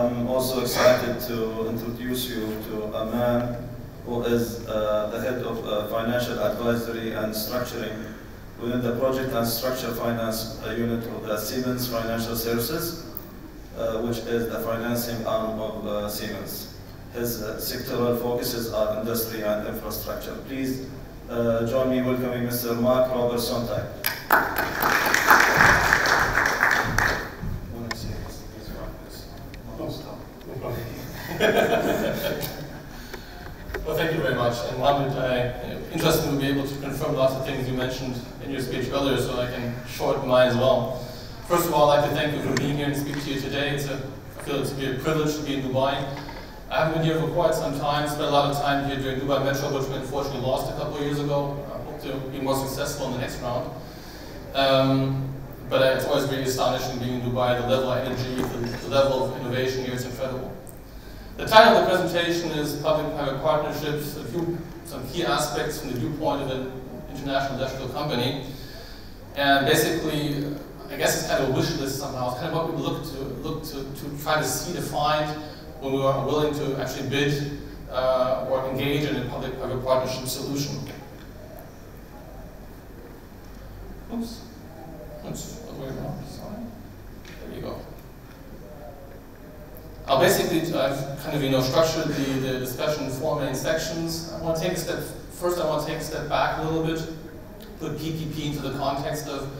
I'm also excited to introduce you to a man who is the head of financial advisory and structuring within the project and structure finance unit of the Siemens Financial Services, which is the financing arm of Siemens. His sectoral focuses are industry and infrastructure. Please join me welcoming Mr. Mark Robert Sontag. Well, thank you very much. And Mohammed, interesting to be able to confirm lots of things you mentioned in your speech earlier, so I can shorten mine as well. First of all, I'd like to thank you for being here and speak to you today. I feel it to be a privilege to be in Dubai. I haven't been here for quite some time, spent a lot of time here during Dubai Metro, which we unfortunately lost a couple of years ago. I hope to be more successful in the next round. But it's always really astonishing being in Dubai, the level of energy, the level of innovation here is incredible. The title of the presentation is Public-Private Partnerships, some key aspects from the viewpoint of an international industrial company. And basically, I guess it's kind of a wish list somehow. It's kind of what we look to try to see, to find when we are willing to actually bid or engage in a public-private partnership solution. Oops. Oops. Other way around. Sorry. There you go. I'll basically, I've kind of structured the discussion in 4 main sections. I want to take a step, first I want to take a step back a little bit, put PPP into the context of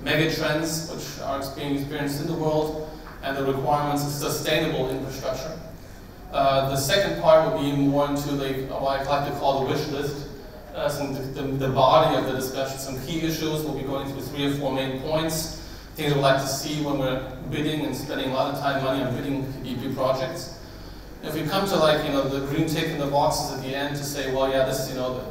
mega trends which are being experienced in the world and the requirements of sustainable infrastructure. The second part will be more into what I like to call the wish list, the body of the discussion, some key issues. We'll be going through 3 or 4 main points. Things we'd like to see when we're bidding and spending a lot of time, money on bidding PPP projects. If we come to the green tick in the boxes at the end to say, well, yeah, this the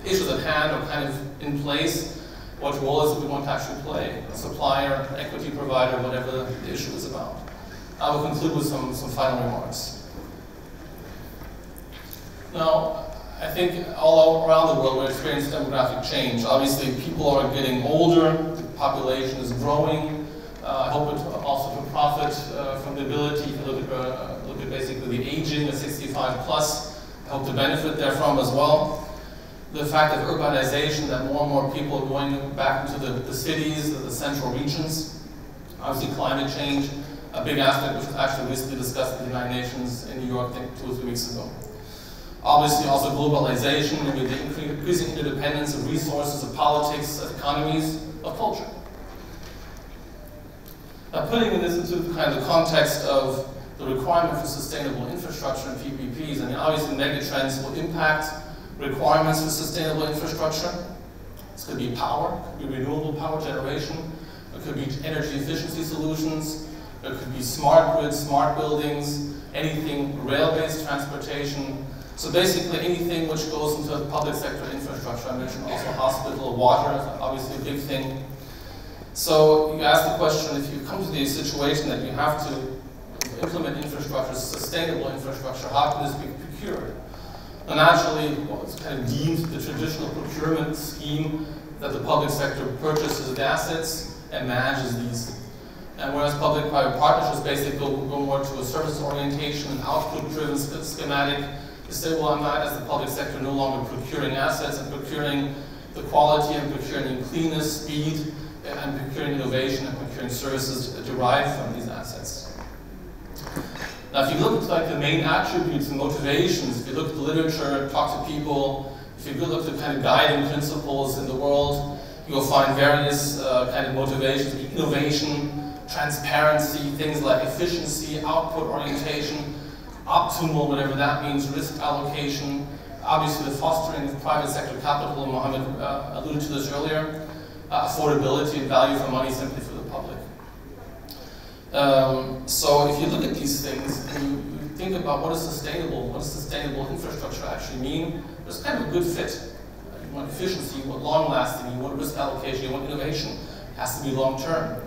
issues at hand are kind of in place. What role is it we want to actually play? A supplier, equity provider, whatever the issue is about. I will conclude with some final remarks. Now, I think all around the world we're experiencing demographic change. Obviously, people are getting older, the population is growing. I hope it also to profit from the ability to look at basically the aging of 65 plus. I hope to benefit therefrom as well. The fact of urbanization, that more and more people are going back into the cities, the central regions. Obviously, climate change, a big aspect which was actually recently discussed at the United Nations in New York, I think 2 or 3 weeks ago. Obviously, also globalization, maybe the increasing interdependence of resources, of politics, of economies, of culture. Now, putting this into kind of the context of the requirement for sustainable infrastructure and PPPs, I mean, obviously, megatrends will impact requirements for sustainable infrastructure. This could be power, it could be renewable power generation, it could be energy efficiency solutions, it could be smart grids, smart buildings, anything rail-based transportation. So basically anything which goes into the public sector infrastructure. I mentioned also hospital, water is obviously a big thing. So you ask the question, if you come to the situation that you have to implement infrastructure, sustainable infrastructure, how can this be procured? And naturally, it's kind of deemed the traditional procurement scheme that the public sector purchases the assets and manages these. And whereas public-private partnerships basically go more to a service orientation and output-driven schematic, to say, well, I'm not, as the public sector, no longer procuring assets, I'm procuring the quality, I'm procuring cleanness, speed, and I'm procuring innovation, and procuring services derived from these assets. Now, if you look at the main attributes and motivations, if you look at the literature, talk to people, if you look at the kind of guiding principles in the world, you will find various kind of motivations: innovation, transparency, things like efficiency, output orientation, optimal, whatever that means, risk allocation, obviously the fostering of private sector capital, Mohammed alluded to this earlier, affordability and value for money simply for the public. So if you look at these things and you think about what does sustainable infrastructure actually mean, there's kind of a good fit. You want efficiency, you want long lasting, you want risk allocation, you want innovation. It has to be long term.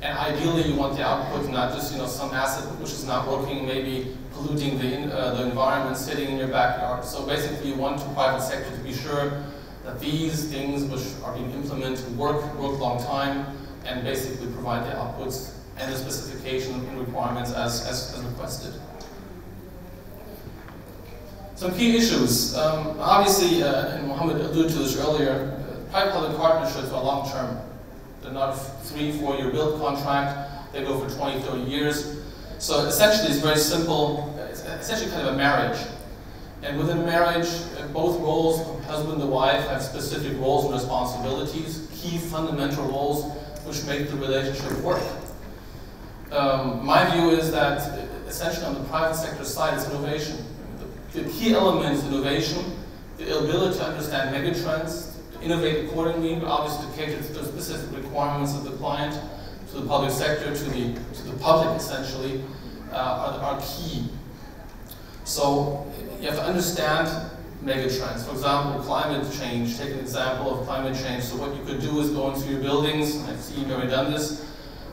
And ideally you want the output, not just some asset which is not working, maybe polluting the environment, sitting in your backyard. So basically you want the private sector to be sure that these things which are being implemented work long time and basically provide the outputs and the specification and requirements as requested. Some key issues. Obviously, and Mohammed alluded to this earlier, private-public partnerships are long-term. They're not a 3-4 year build contract. They go for 20, 30 years. So essentially, it's very simple. It's essentially kind of a marriage. And within a marriage, both roles, husband and wife, have specific roles and responsibilities, key fundamental roles which make the relationship work. My view is that essentially on the private sector side, it's innovation. The key element is innovation, the ability to understand megatrends, to innovate accordingly, but obviously to cater to the specific requirements of the client, to the public sector, to the public essentially, are key. So you have to understand megatrends. For example, climate change. Take an example of climate change. So what you could do is go into your buildings, and I've seen you've already done this,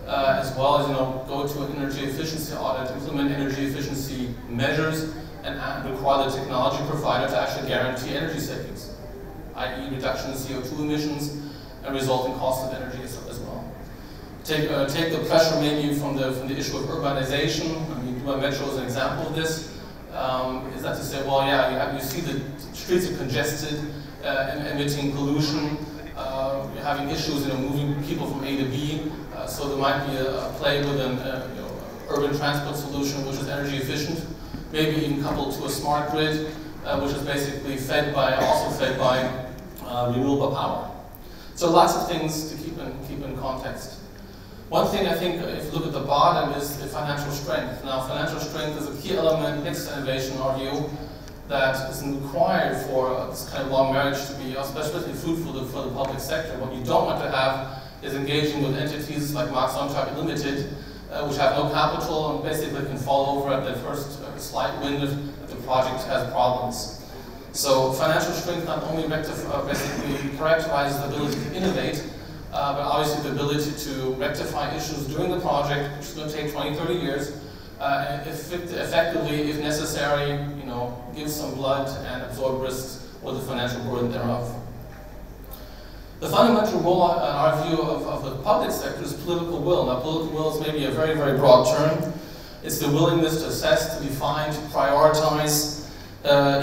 as well as go to an energy efficiency audit, implement energy efficiency measures, and require the technology provider to actually guarantee energy savings, i.e. reduction in CO2 emissions and resulting cost of energy as well. Take the pressure maybe from the issue of urbanization. I mean, Dubai Metro is an example of this. Is that to say, well, yeah, you see the streets are congested, emitting pollution, you're having issues, moving people from A to B, so there might be a play with an urban transport solution which is energy efficient, maybe even coupled to a smart grid, which is basically also fed by renewable power. So lots of things to keep in context. One thing I think, if you look at the bottom, is the financial strength. Now, financial strength is a key element next to innovation, in our view, that is required for this kind of long marriage to be especially fruitful for the public sector. What you don't want to have is engaging with entities like Sontag Limited, which have no capital and basically can fall over at the first slight wind that the project has problems. So financial strength not only basically characterizes the ability to innovate, but obviously the ability to rectify issues during the project, which is going to take 20, 30 years, effectively, if necessary, give some blood and absorb risks or the financial burden thereof. The fundamental role, in our view, of the public sector is political will. Now, political will is maybe a very, very broad term. It's the willingness to assess, to define, to prioritize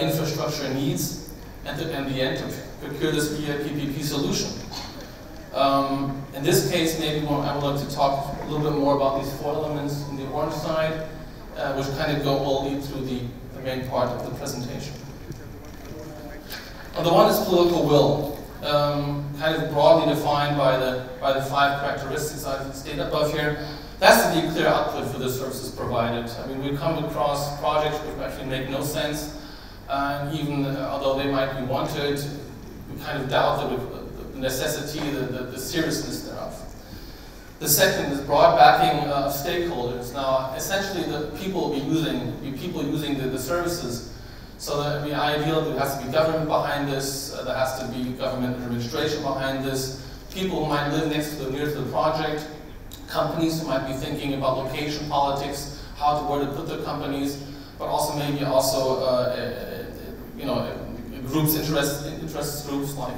infrastructure needs, and in the end, to procure this via PPP solution. In this case, maybe I would like to talk a little bit more about these 4 elements on the orange side, which kind of will lead through the main part of the presentation. The one is political will, kind of broadly defined by the 5 characteristics I've stated above here. There has to be a clear output for the services provided. I mean, we come across projects which actually make no sense, even although they might be wanted, we kind of doubt the necessity, the seriousness thereof. The second is broad backing of stakeholders. Now, essentially, the people will be people using the services. So that the ideal, there has to be government behind this. There has to be government administration behind this. People who might live near to the project. Companies who might be thinking about location politics, where to put their companies, but also maybe groups, interest groups like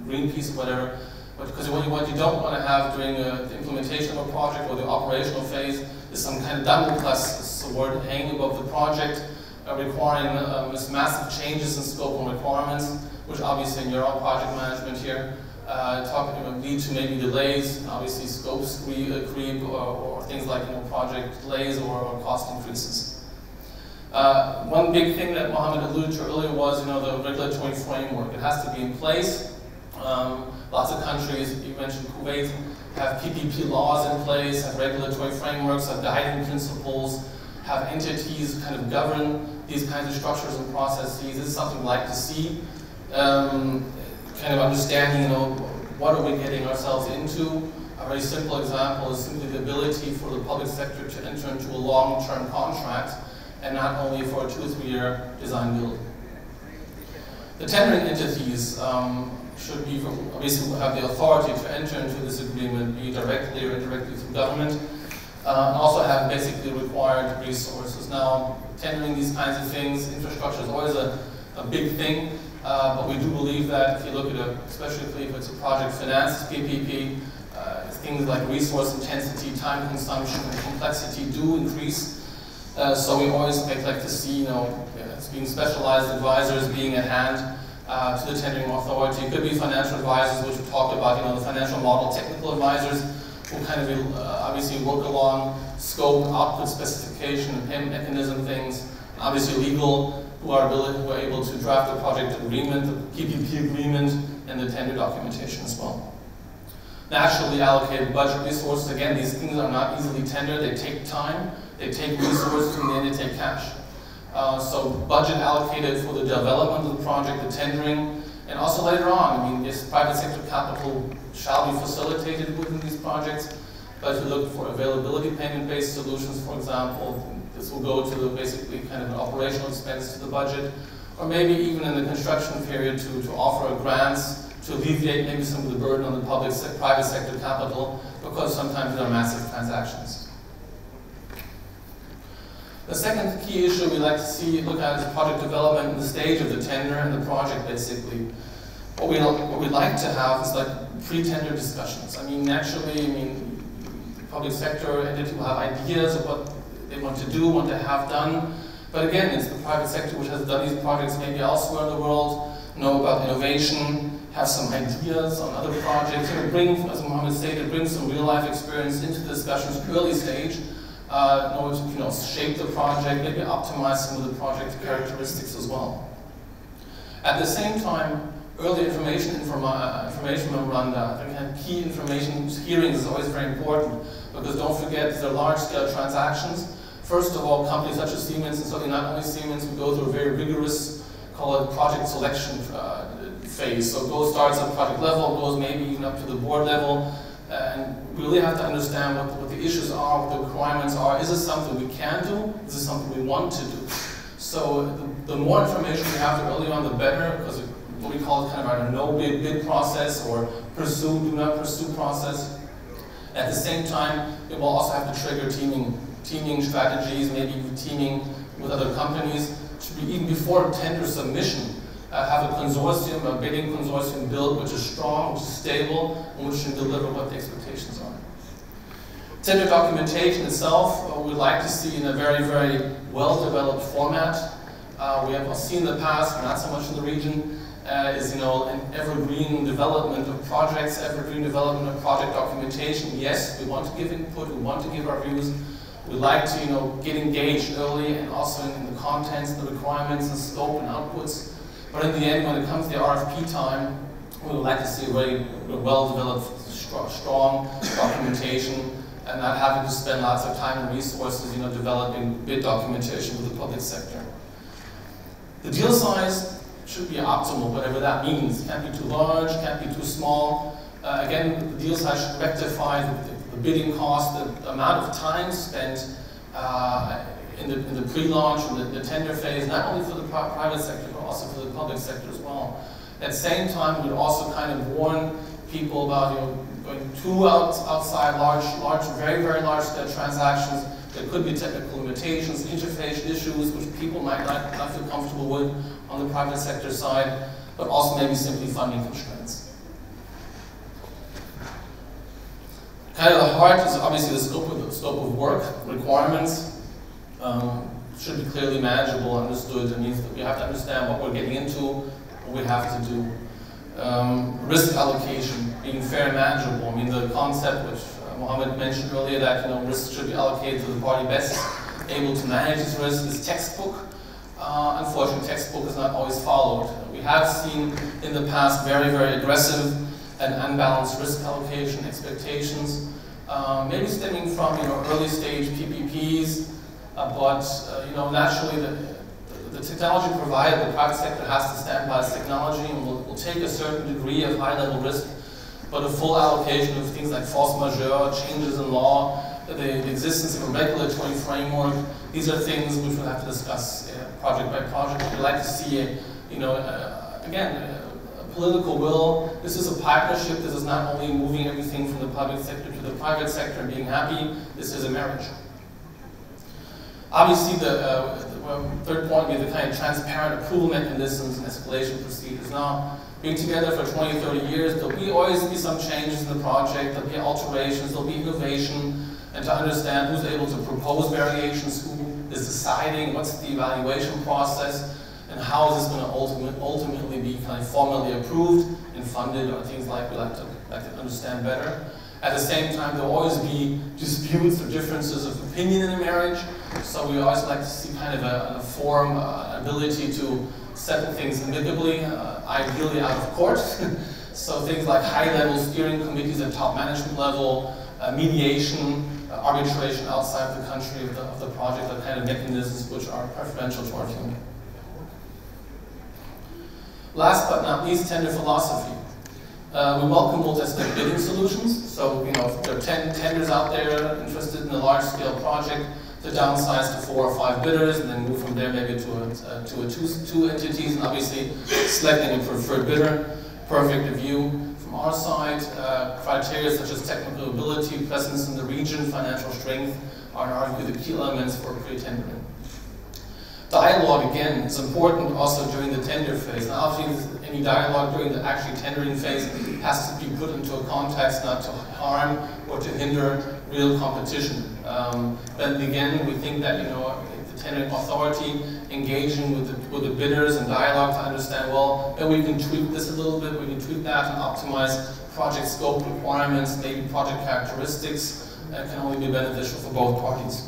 Greenpeace or whatever. But because what you don't want to have during the implementation of a project or the operational phase is some kind of Damocles sword hanging above the project, requiring massive changes in scope and requirements, which obviously in your own project management here lead to maybe delays, obviously scope creep or things like project delays or cost increases. One big thing that Mohammed alluded to earlier was the regulatory framework. It has to be in place. Lots of countries, you mentioned Kuwait, have PPP laws in place, have regulatory frameworks, have guiding principles, have entities kind of govern these kinds of structures and processes. This is something we'd like to see. Kind of understanding, what are we getting ourselves into? A very simple example is simply the ability for the public sector to enter into a long-term contract and not only for a 2 or 3 year design build. The tendering entities should be, obviously, have the authority to enter into this agreement, be directly or indirectly through government, and also have basically required resources. Now, tendering these kinds of things, infrastructure is always a big thing, but we do believe that if you look at especially if it's a project finance, PPP, it's things like resource intensity, time consumption, and complexity do increase. So we always like to see, being specialized advisors being at hand to the tendering authority. It could be financial advisors, which we talked about, the financial model, technical advisors who kind of obviously work along scope, output specification, and payment mechanism things. And obviously legal, who are able to draft the project agreement, the PPP agreement, and the tender documentation as well. Naturally allocated budget resources, again, these things are not easily tendered, they take time, they take resources, and then they take cash. So budget allocated for the development of the project, the tendering, and also later on, yes, private sector capital shall be facilitated within these projects, but if you look for availability payment-based solutions, for example, this will go to basically kind of an operational expense to the budget, or maybe even in the construction period to offer grants to alleviate maybe some of the burden on the private sector capital, because sometimes there are massive transactions. The second key issue we like to look at is project development and the stage of the tender and the project, basically. What we like to have is like pre-tender discussions. Naturally, the public sector entity will have ideas of what they want to do, want to have done. But again, it's the private sector which has done these projects maybe elsewhere in the world, know about innovation, have some ideas on other projects, bring, as Mohammed stated, bring some real-life experience into discussions early stage, in order to shape the project, maybe optimize some of the project characteristics as well. At the same time, early information memoranda, key information hearings is always very important, because don't forget, these are large-scale transactions. First of all, companies such as Siemens, and certainly not only Siemens, we go through a very rigorous, call it project selection phase. So it starts at project level, goes maybe even up to the board level, and we really have to understand what the issues are, what the requirements are. Is this something we can do? Is this something we want to do? So the more information we have early on, the better, because what we call kind of a no-bid process, or pursue, do not pursue process. At the same time, it will also have to trigger teaming strategies, maybe even teaming with other companies. Should be even before tender submission, have a consortium, a bidding consortium built, which is strong, which is stable, and which can deliver what the expectations are. Tender documentation itself, we'd like to see in a very, very well-developed format. We have seen in the past, not so much in the region, is an evergreen development of projects, evergreen development of project documentation. Yes, we want to give input, we want to give our views. We like to get engaged early, and also in the contents, the requirements, and scope and outputs. But in the end, when it comes to the RFP time, we would like to see a very well-developed, strong documentation, and not having to spend lots of time and resources, developing bid documentation with the public sector. The deal size should be optimal, whatever that means. It can't be too large, can't be too small. Again, the deal size should rectify the bidding cost, the amount of time spent in the pre-launch or the tender phase, not only for the private sector, but also for the public sector as well. At the same time, we'd also kind of warn people about going too outside large, very, very large scale transactions. There could be technical limitations, interface issues, which people might not feel comfortable with on the private sector side, but also maybe simply funding constraints. Kind of the heart is obviously the scope of work, requirements. Should be clearly manageable, understood. It means that we have to understand what we're getting into, what we have to do. Risk allocation, being fair and manageable. The concept which Mohammed mentioned earlier, that risk should be allocated to the party best able to manage this risk, is textbook. Unfortunately, textbook is not always followed. We have seen in the past very, very aggressive and unbalanced risk allocation expectations, maybe stemming from early stage PPPs, but naturally the technology provided, the private sector has to stand by its technology and will take a certain degree of high-level risk, but a full allocation of things like force majeure, changes in law, the existence of a regulatory framework, these are things which we'll have to discuss project by project. We'd like to see, again, a political will. This is a partnership. This is not only moving everything from the public sector to the private sector and being happy. This is a marriage. Obviously, the third point would be the kind of transparent approval mechanisms and escalation procedures. Now, being together for 20, 30 years, there'll always be some changes in the project, there'll be alterations, there'll be innovation, and to understand who's able to propose variations, who is deciding, what's the evaluation process, and how is this going to ultimately be kind of formally approved and funded, or things like we like to understand better. At the same time, there will always be disputes or differences of opinion in a marriage, so we always like to see kind of a forum, ability to settle things amicably, ideally out of court. So things like high-level steering committees at top management level, mediation, arbitration outside the country of the project, are kind of mechanisms which are preferential to our view. Last but not least, tender philosophy. We welcome multi-step bidding solutions. So, you know, if there are 10 tenders out there interested in a large-scale project, to downsize to 4 or 5 bidders, and then move from there maybe to two entities, and obviously selecting a preferred bidder. Perfect review from our side. Criteria such as technical ability, presence in the region, financial strength are, in our view, the key elements for pre-tendering. Dialogue, again, is important also during the tender phase. Now, obviously, any dialogue during the actually tendering phase has to be put into a context not to harm or to hinder real competition. But again, we think that, you know, the tendering authority engaging with the bidders and dialogue to understand, well, then we can tweak this a little bit, we can tweak that and optimize project scope requirements, maybe project characteristics, can only be beneficial for both parties.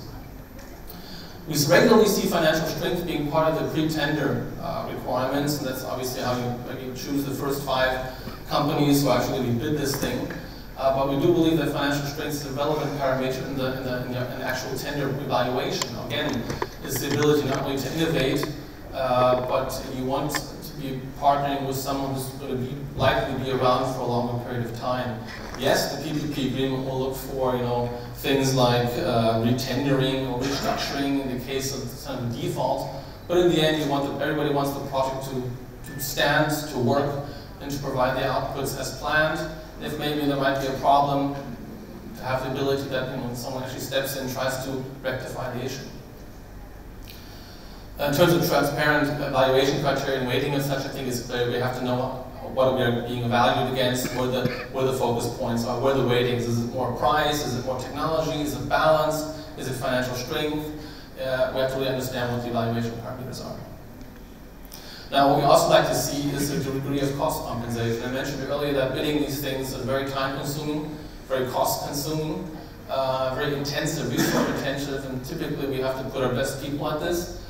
We regularly see financial strength being part of the pre-tender requirements, and that's obviously how you choose the first 5 companies who actually bid this thing. But we do believe that financial strength is a relevant parameter in the actual tender evaluation. Again, it's the ability not only to innovate, but you want to be partnering with someone who's going to be likely to be around for a longer period of time. Yes, the PPP agreement will look for, you know, things like retendering or restructuring in the case of some default. But in the end, everybody wants the project to stand, to work, and to provide the outputs as planned. And if maybe there might be a problem, to have the ability that, you know, someone actually steps in and tries to rectify the issue. In terms of transparent evaluation criteria and weighting of such a thing is clear. We have to know what we are being evaluated against, where the focus points are, where the weightings. Is it more price? Is it more technology? Is it balance? Is it financial strength? We have to really understand what the evaluation parameters are. Now, what we also like to see is a degree of cost compensation. I mentioned earlier that bidding these things is very time-consuming, very cost-consuming, very intensive, resource-intensive, and typically we have to put our best people at this,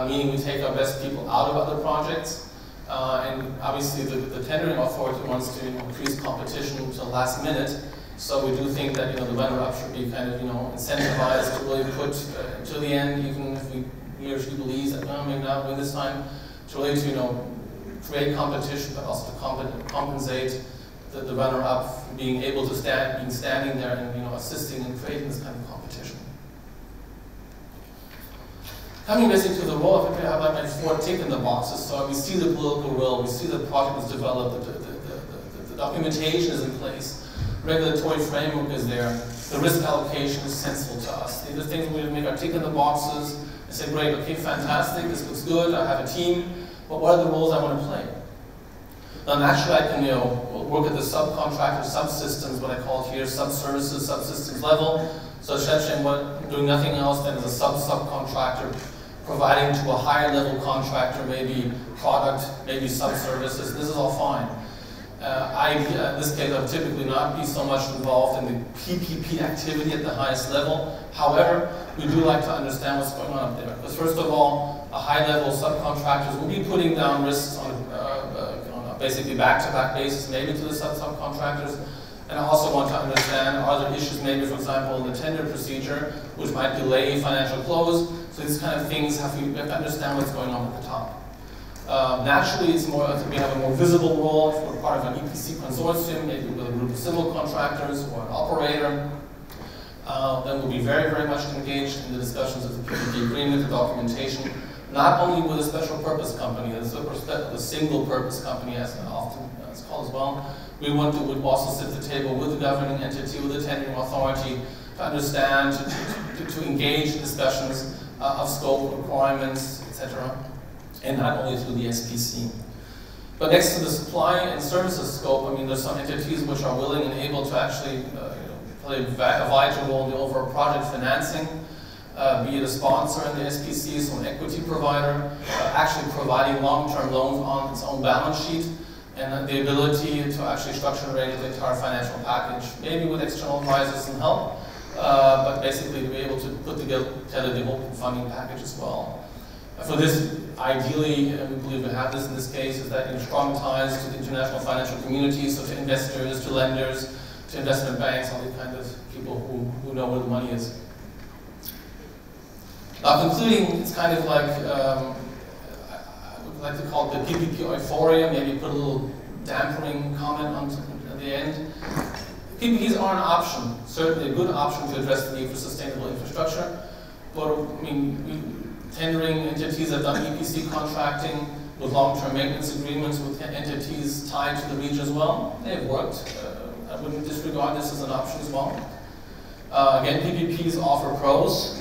meaning we take our best people out of other projects. And obviously the tendering authority wants to increase competition to the last minute. So we do think that, you know, the runner-up should be kind of, you know, incentivized to really put to the end, even if he or she believes that, no, maybe not win this time, to really, you know, create competition, but also to compensate the runner-up being able to standing there and, you know, assisting in creating this kind of competition. Coming basically to the role, I think I have like my 4 tick in the boxes. So we see the political will, we see the project is developed, the documentation is in place, regulatory framework is there, the risk allocation is sensible to us. These are things we make our tick in the boxes and say, great, okay, fantastic, this looks good, I have a team, but what are the roles I want to play? Now naturally I can, you know, work at the subcontractor, subsystems, what I call here, subservices, subsystems level. So essentially I'm doing nothing else than as a subcontractor, providing to a higher level contractor, maybe product, maybe subservices. This is all fine. In this case, I'll typically not be so much involved in the PPP activity at the highest level. However, we do like to understand what's going on up there. Because first of all, a high-level subcontractors will be putting down risks on a basically back-to-back basis, maybe to the subcontractors. And I also want to understand, are there issues maybe, for example, in the tender procedure, which might delay financial close? So these kind of things, we have to understand what's going on at the top. Naturally, it's more, we have a more visible role if we're part of an EPC consortium, maybe with a group of civil contractors or an operator. Then we'll be very, very much engaged in the discussions of the PPP agreement, the documentation, not only with a special purpose company, the single purpose company, as often it's called as well. We would also sit at the table with the governing entity, with the tendering authority, to understand, to engage in discussions of scope, requirements, etc., and not only through the SPC. But next to the supply and services scope, I mean, there's some entities which are willing and able to actually play a vital role in the overall project financing, be it a sponsor in the SPC, so an equity provider, actually providing long-term loans on its own balance sheet, and the ability to actually structure and regulate the entire financial package, maybe with external advisors and help, but basically to be able to put together the whole funding package as well. For this, ideally, we believe we have this in this case, is that strong ties to the international financial community, so to investors, to lenders, to investment banks, all the kind of people who know where the money is. Now concluding, it's kind of like, I would like to call it the PPP euphoria, maybe put a little dampening comment on at the end. PPPs are an option, certainly a good option to address the need for sustainable infrastructure, but I mean, tendering entities have done EPC contracting with long-term maintenance agreements with entities tied to the region as well. They've worked. I wouldn't disregard this as an option as well. Again, PPPs offer pros,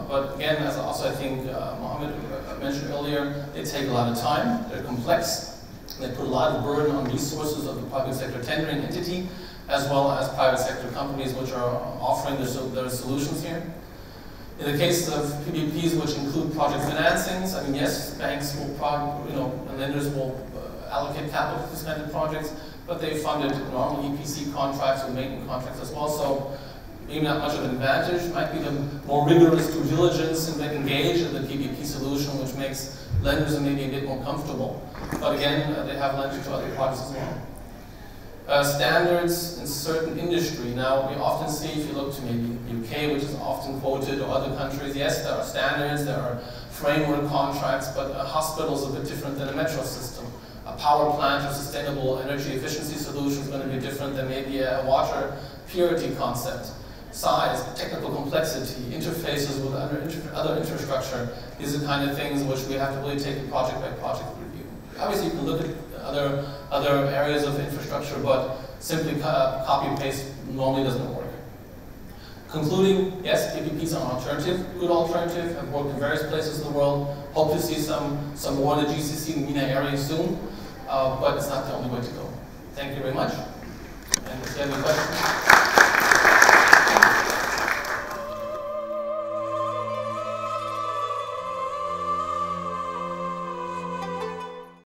but again, as also I think Mohammed mentioned earlier, they take a lot of time, they're complex, they put a lot of burden on resources of the public sector tendering entity, as well as private sector companies which are offering their solutions here. In the case of PPPs, which include project financings, I mean, yes, banks will and lenders will allocate capital to these kinds of projects, but they funded normal EPC contracts or maintenance contracts as well, so maybe not much of an advantage. Might be the more rigorous due diligence and then engage in the PPP solution, which makes lenders maybe a bit more comfortable. But again, they have lenders to other projects as well. Standards in certain industry. Now, we often see, if you look to maybe UK, which is often quoted, or other countries, yes, there are standards, there are framework contracts, but a hospital is a bit different than a metro system. A power plant or sustainable energy efficiency solution is going to be different than maybe a water purity concept. Size, technical complexity, interfaces with other infrastructure, these are the kind of things which we have to really take a project by project review. Obviously, you can look at other areas of infrastructure, but simply copy and paste normally doesn't work. Concluding, yes, PPPs are an alternative, good alternative, have worked in various places in the world. Hope to see some more in the GCC and MENA area soon, but it's not the only way to go. Thank you very much. And if you have any questions.